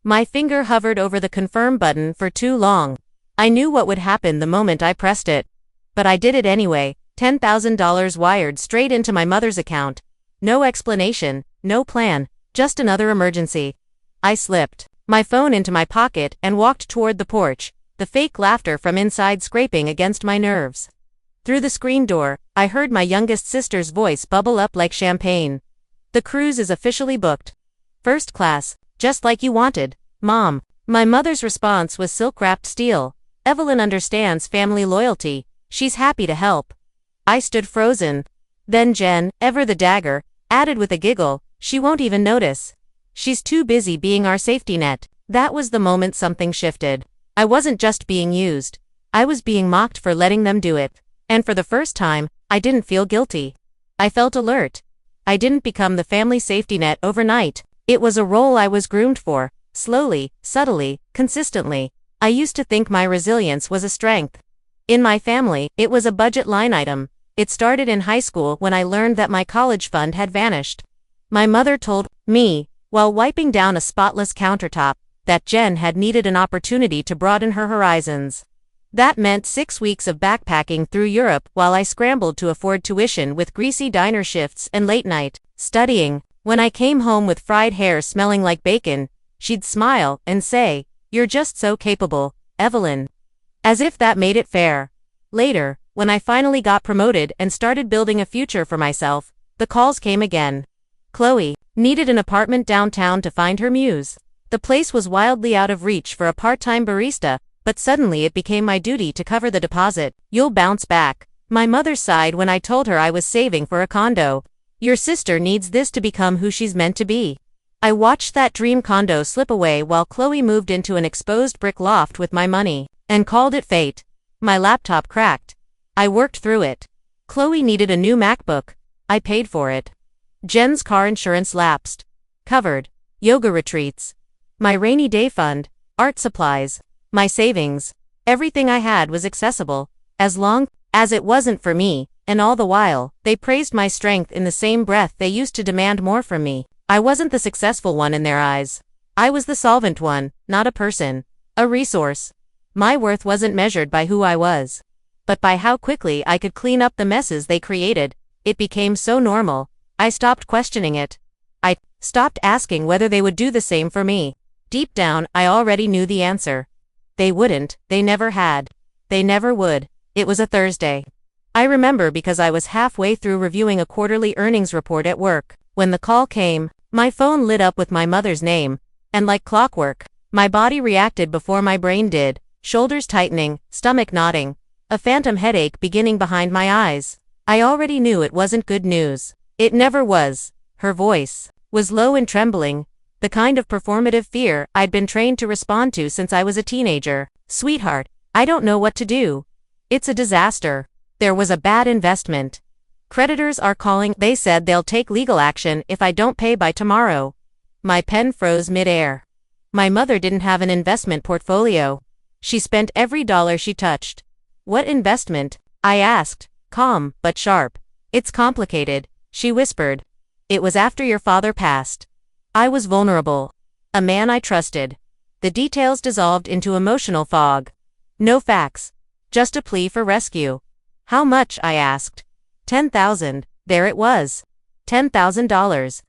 My finger hovered over the confirm button for too long. I knew what would happen the moment I pressed it. But I did it anyway, $10,000 wired straight into my mother's account. No explanation, no plan, just another emergency. I slipped my phone into my pocket and walked toward the porch, the fake laughter from inside scraping against my nerves. Through the screen door, I heard my youngest sister's voice bubble up like champagne. "The cruise is officially booked. First class, just like you wanted, Mom." My mother's response was silk-wrapped steel. "Evelyn understands family loyalty. She's happy to help." I stood frozen. Then Jen, ever the dagger, added with a giggle, "She won't even notice. She's too busy being our safety net." That was the moment something shifted. I wasn't just being used. I was being mocked for letting them do it. And for the first time, I didn't feel guilty. I felt alert. I didn't become the family safety net overnight. It was a role I was groomed for, slowly, subtly, consistently. I used to think my resilience was a strength. In my family, it was a budget line item. It started in high school when I learned that my college fund had vanished. My mother told me, while wiping down a spotless countertop, that Jen had needed an opportunity to broaden her horizons. That meant 6 weeks of backpacking through Europe while I scrambled to afford tuition with greasy diner shifts and late-night studying. When I came home with fried hair smelling like bacon, she'd smile and say, "You're just so capable, Evelyn." As if that made it fair. Later, when I finally got promoted and started building a future for myself, the calls came again. Chloe needed an apartment downtown to find her muse. The place was wildly out of reach for a part-time barista, but suddenly it became my duty to cover the deposit. "You'll bounce back." My mother sighed when I told her I was saving for a condo. "Your sister needs this to become who she's meant to be." I watched that dream condo slip away while Chloe moved into an exposed brick loft with my money, and called it fate. My laptop cracked. I worked through it. Chloe needed a new MacBook. I paid for it. Jen's car insurance lapsed. Covered. Yoga retreats. My rainy day fund. Art supplies. My savings. Everything I had was accessible, as long as it wasn't for me, and all the while, they praised my strength in the same breath they used to demand more from me. I wasn't the successful one in their eyes. I was the solvent one, not a person. A resource. My worth wasn't measured by who I was, but by how quickly I could clean up the messes they created. It became so normal, I stopped questioning it. I stopped asking whether they would do the same for me. Deep down, I already knew the answer. They wouldn't, they never had. They never would. It was a Thursday. I remember because I was halfway through reviewing a quarterly earnings report at work. When the call came, my phone lit up with my mother's name, and like clockwork, my body reacted before my brain did, shoulders tightening, stomach knotting, a phantom headache beginning behind my eyes. I already knew it wasn't good news. It never was. Her voice was low and trembling, the kind of performative fear I'd been trained to respond to since I was a teenager. "Sweetheart, I don't know what to do. It's a disaster. There was a bad investment. Creditors are calling. They said they'll take legal action if I don't pay by tomorrow." My pen froze mid-air. My mother didn't have an investment portfolio. She spent every dollar she touched. "What investment?" I asked, calm but sharp. "It's complicated," she whispered. "It was after your father passed. I was vulnerable. A man I trusted." The details dissolved into emotional fog. No facts. Just a plea for rescue. "How much?" I asked. $10,000. There it was. $10,000.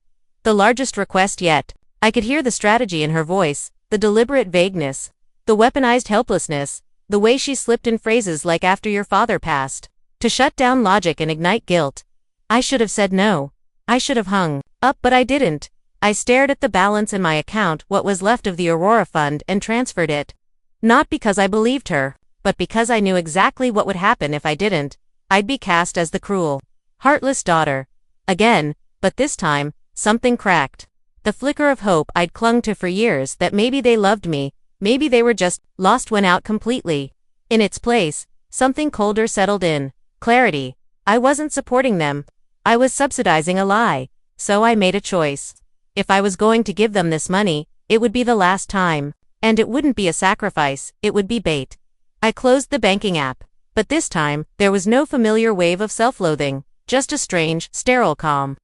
The largest request yet. I could hear the strategy in her voice, the deliberate vagueness, the weaponized helplessness, the way she slipped in phrases like "after your father passed," to shut down logic and ignite guilt. I should have said no. I should have hung up, but I didn't. I stared at the balance in my account, what was left of the Aurora Fund, and transferred it. Not because I believed her, but because I knew exactly what would happen if I didn't. I'd be cast as the cruel, heartless daughter. Again, but this time, something cracked. The flicker of hope I'd clung to for years, that maybe they loved me, maybe they were just lost, went out completely. In its place, something colder settled in. Clarity. I wasn't supporting them. I was subsidizing a lie. So I made a choice. If I was going to give them this money, it would be the last time. And it wouldn't be a sacrifice, it would be bait. I closed the banking app. But this time, there was no familiar wave of self-loathing, just a strange, sterile calm.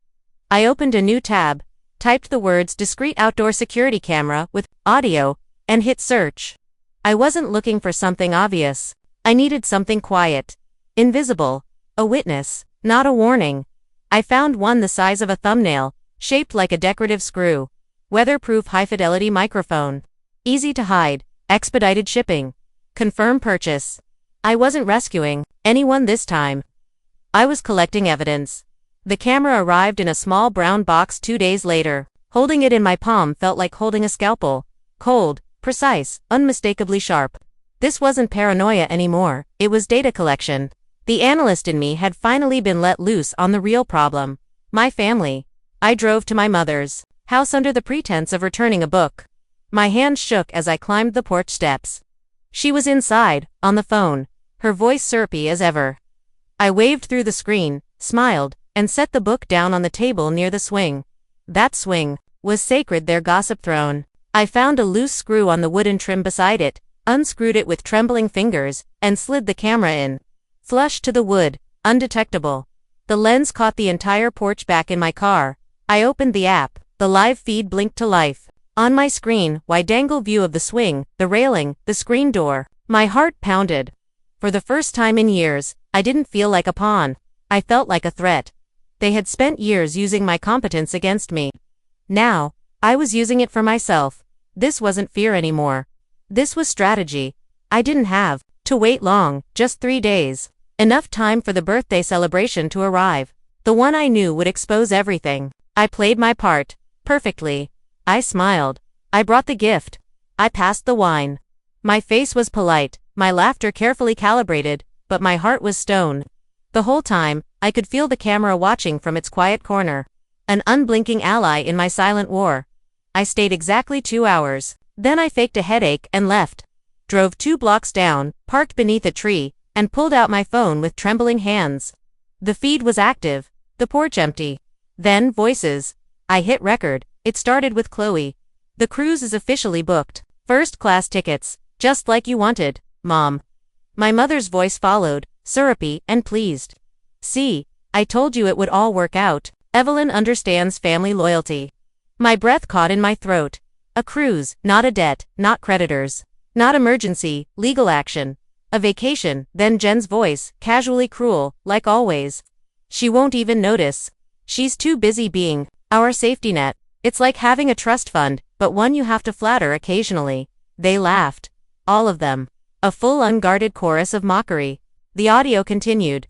I opened a new tab. typed the words discreet outdoor security camera with audio, and hit search. I wasn't looking for something obvious. I needed something quiet. Invisible. A witness, not a warning. I found one the size of a thumbnail, shaped like a decorative screw. Weatherproof high-fidelity microphone. Easy to hide. Expedited shipping. Confirm purchase. I wasn't rescuing anyone this time. I was collecting evidence. The camera arrived in a small brown box 2 days later. Holding it in my palm felt like holding a scalpel. Cold, precise, unmistakably sharp. This wasn't paranoia anymore, it was data collection. The analyst in me had finally been let loose on the real problem. My family. I drove to my mother's house under the pretense of returning a book. My hands shook as I climbed the porch steps. She was inside, on the phone, her voice syrupy as ever. I waved through the screen, smiled, and set the book down on the table near the swing. That swing was sacred, their gossip throne. I found a loose screw on the wooden trim beside it, unscrewed it with trembling fingers, and slid the camera in. Flush to the wood, undetectable. The lens caught the entire porch back in my car. I opened the app, the live feed blinked to life. On my screen, wide-angle view of the swing, the railing, the screen door. My heart pounded. For the first time in years, I didn't feel like a pawn. I felt like a threat. They had spent years using my competence against me. Now, I was using it for myself. This wasn't fear anymore. This was strategy. I didn't have to wait long, just 3 days. Enough time for the birthday celebration to arrive. The one I knew would expose everything. I played my part. Perfectly. I smiled. I brought the gift. I passed the wine. My face was polite, my laughter carefully calibrated, but my heart was stone. The whole time, I could feel the camera watching from its quiet corner. An unblinking ally in my silent war. I stayed exactly 2 hours. Then I faked a headache and left. Drove 2 blocks down, parked beneath a tree, and pulled out my phone with trembling hands. The feed was active, the porch empty. Then, voices. I hit record. It started with Chloe. The cruise is officially booked. First-class tickets, just like you wanted, Mom. My mother's voice followed, syrupy and pleased. See, I told you it would all work out. Evelyn understands family loyalty. My breath caught in my throat. A cruise, not a debt, not creditors. Not emergency, legal action. A vacation, then Jen's voice, casually cruel, like always. She won't even notice. She's too busy being our safety net. It's like having a trust fund, but one you have to flatter occasionally. They laughed. All of them. A full unguarded chorus of mockery. The audio continued.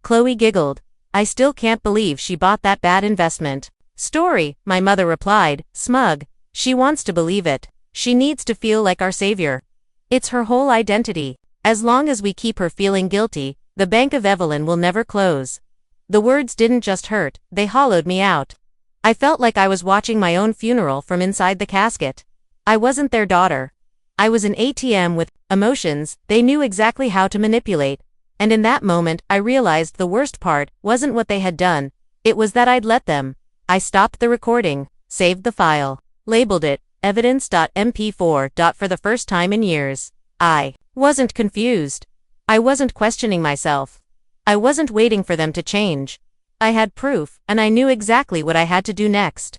Chloe giggled. I still can't believe she bought that bad investment. Story, my mother replied, smug. She wants to believe it. She needs to feel like our savior. It's her whole identity. As long as we keep her feeling guilty, the Bank of Evelyn will never close. The words didn't just hurt, they hollowed me out. I felt like I was watching my own funeral from inside the casket. I wasn't their daughter. I was an ATM with emotions they knew exactly how to manipulate. And in that moment, I realized the worst part wasn't what they had done. It was that I'd let them. I stopped the recording, saved the file, labeled it evidence.mp4. For the first time in years, I wasn't confused. I wasn't questioning myself. I wasn't waiting for them to change. I had proof, and I knew exactly what I had to do next.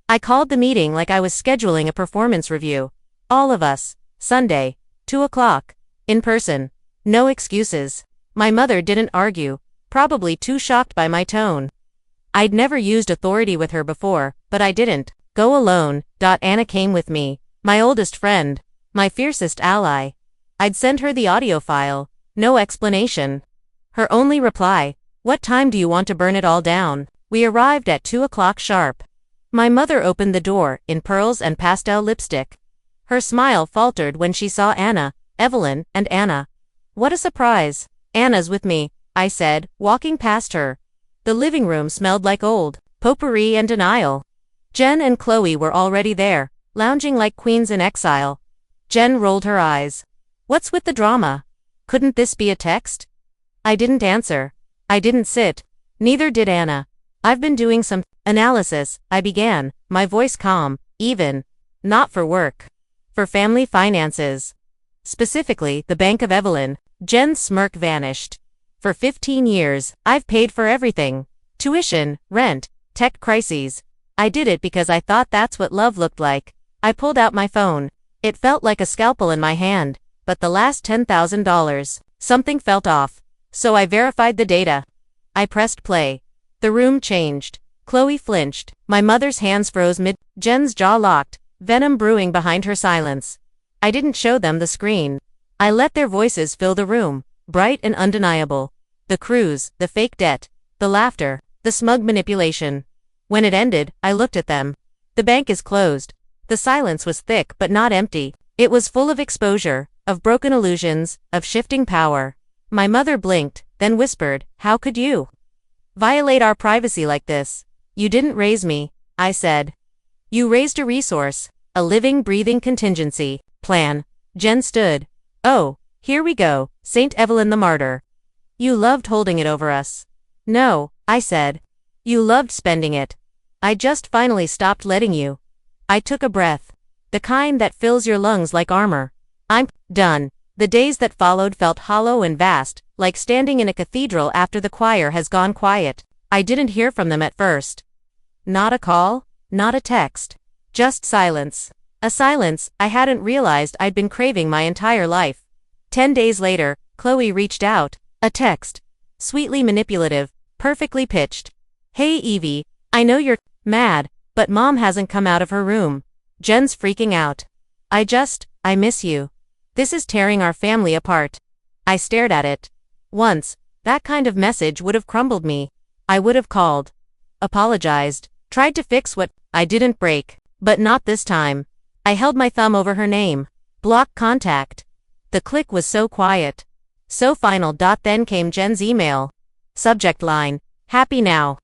I called the meeting like I was scheduling a performance review. All of us. Sunday, 2 o'clock. In person. No excuses. My mother didn't argue, probably too shocked by my tone. I'd never used authority with her before, but I didn't go alone. Anna came with me, my oldest friend, my fiercest ally. I'd sent her the audio file, no explanation. Her only reply, what time do you want to burn it all down? We arrived at 2 o'clock sharp. My mother opened the door, in pearls and pastel lipstick. Her smile faltered when she saw Anna, Evelyn, and Anna. What a surprise. Anna's with me, I said, walking past her. The living room smelled like old potpourri and denial. Jen and Chloe were already there, lounging like queens in exile. Jen rolled her eyes. What's with the drama? Couldn't this be a text? I didn't answer. I didn't sit. Neither did Anna. I've been doing some analysis, I began, my voice calm, even. Not for work. For family finances. Specifically, the Bank of Evelyn. Jen's smirk vanished. For 15 years, I've paid for everything. Tuition, rent, tech crises. I did it because I thought that's what love looked like. I pulled out my phone. It felt like a scalpel in my hand, but the last $10,000, something felt off. So I verified the data. I pressed play. The room changed. Chloe flinched. My mother's hands froze mid. Jen's jaw locked, venom brewing behind her silence. I didn't show them the screen. I let their voices fill the room, bright and undeniable. The cruise, the fake debt, the laughter, the smug manipulation. When it ended, I looked at them. The bank is closed. The silence was thick but not empty. It was full of exposure, of broken illusions, of shifting power. My mother blinked, then whispered, "How could you violate our privacy like this? You didn't raise me," I said. "You raised a resource, a living, breathing contingency plan." Jen stood. "Oh, here we go, Saint Evelyn the martyr. You loved holding it over us." "No," I said. "You loved spending it. I just finally stopped letting you." I took a breath. The kind that fills your lungs like armor. "I'm done." The days that followed felt hollow and vast, like standing in a cathedral after the choir has gone quiet. I didn't hear from them at first. Not a call, not a text. Just silence. A silence I hadn't realized I'd been craving my entire life. 10 days later, Chloe reached out. A text. Sweetly manipulative, perfectly pitched. "Hey Evie, I know you're mad, but Mom hasn't come out of her room. Jen's freaking out. I miss you. This is tearing our family apart." I stared at it. Once, that kind of message would have crumbled me. I would have called. Apologized. Tried to fix what I didn't break. But not this time. I held my thumb over her name. Block contact. The click was so quiet. So final. Then came Jen's email. Subject line, "Happy now."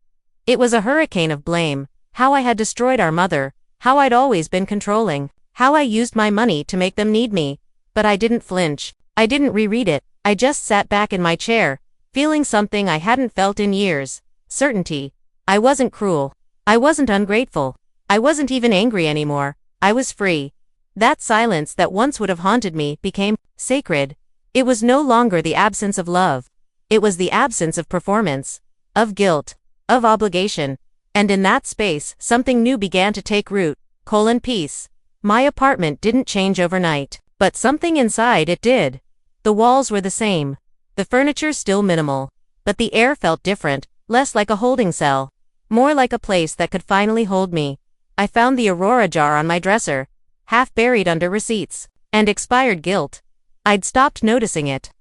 It was a hurricane of blame. How I had destroyed our mother. How I'd always been controlling. How I used my money to make them need me. But I didn't flinch. I didn't reread it. I just sat back in my chair, feeling something I hadn't felt in years. Certainty. I wasn't cruel. I wasn't ungrateful. I wasn't even angry anymore. I was free. That silence that once would have haunted me became sacred. It was no longer the absence of love. It was the absence of performance, of guilt, of obligation. And in that space, something new began to take root. Peace. My apartment didn't change overnight, but something inside it did. The walls were the same. The furniture still minimal. But the air felt different, less like a holding cell. More like a place that could finally hold me. I found the Aurora jar on my dresser, half buried under receipts and expired guilt. I'd stopped noticing it.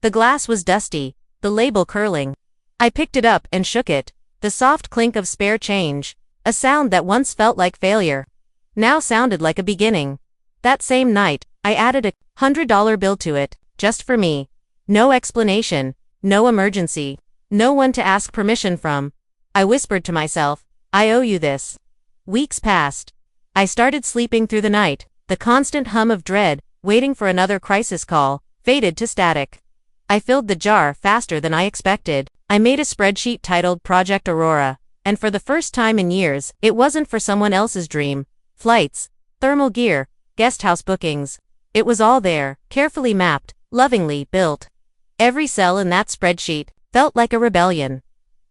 The glass was dusty, the label curling. I picked it up and shook it. The soft clink of spare change, a sound that once felt like failure, now sounded like a beginning. That same night, I added a $100 bill to it, just for me. No explanation, no emergency, no one to ask permission from. I whispered to myself, "I owe you this." Weeks passed. I started sleeping through the night. The constant hum of dread, waiting for another crisis call, faded to static. I filled the jar faster than I expected. I made a spreadsheet titled Project Aurora, and for the first time in years, it wasn't for someone else's dream. Flights, thermal gear, guest house bookings. It was all there, carefully mapped, lovingly built. Every cell in that spreadsheet felt like a rebellion.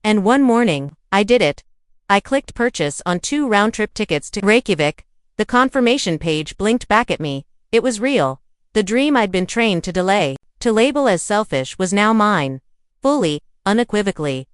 And one morning, I did it. I clicked purchase on 2 round-trip tickets to Reykjavik. The confirmation page blinked back at me. It was real. The dream I'd been trained to delay, to label as selfish, was now mine. Fully, unequivocally.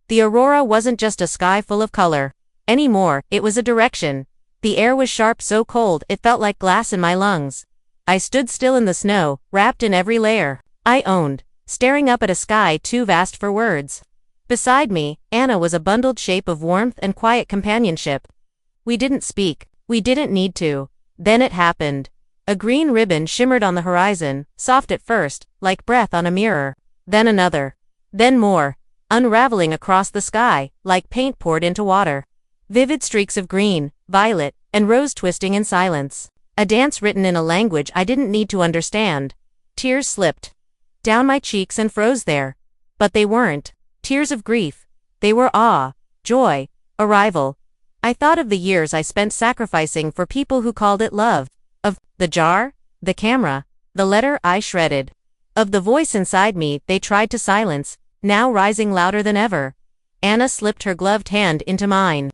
The aurora wasn't just a sky full of color. Anymore, it was a direction. The air was sharp, so cold it felt like glass in my lungs. I stood still in the snow, wrapped in every layer I owned, staring up at a sky too vast for words. Beside me, Anna was a bundled shape of warmth and quiet companionship. We didn't speak. We didn't need to. Then it happened. A green ribbon shimmered on the horizon, soft at first, like breath on a mirror. Then another. Then more, unraveling across the sky, like paint poured into water. Vivid streaks of green, violet, and rose twisting in silence. A dance written in a language I didn't need to understand. Tears slipped down my cheeks and froze there. But they weren't tears of grief. They were awe, joy, arrival. I thought of the years I spent sacrificing for people who called it love. Of the jar, the camera, the letter I shredded. Of the voice inside me they tried to silence, now rising louder than ever. Anna slipped her gloved hand into mine.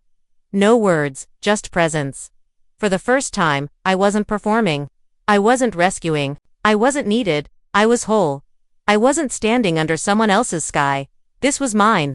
No words, just presence. For the first time, I wasn't performing. I wasn't rescuing. I wasn't needed. I was whole. I wasn't standing under someone else's sky. This was mine.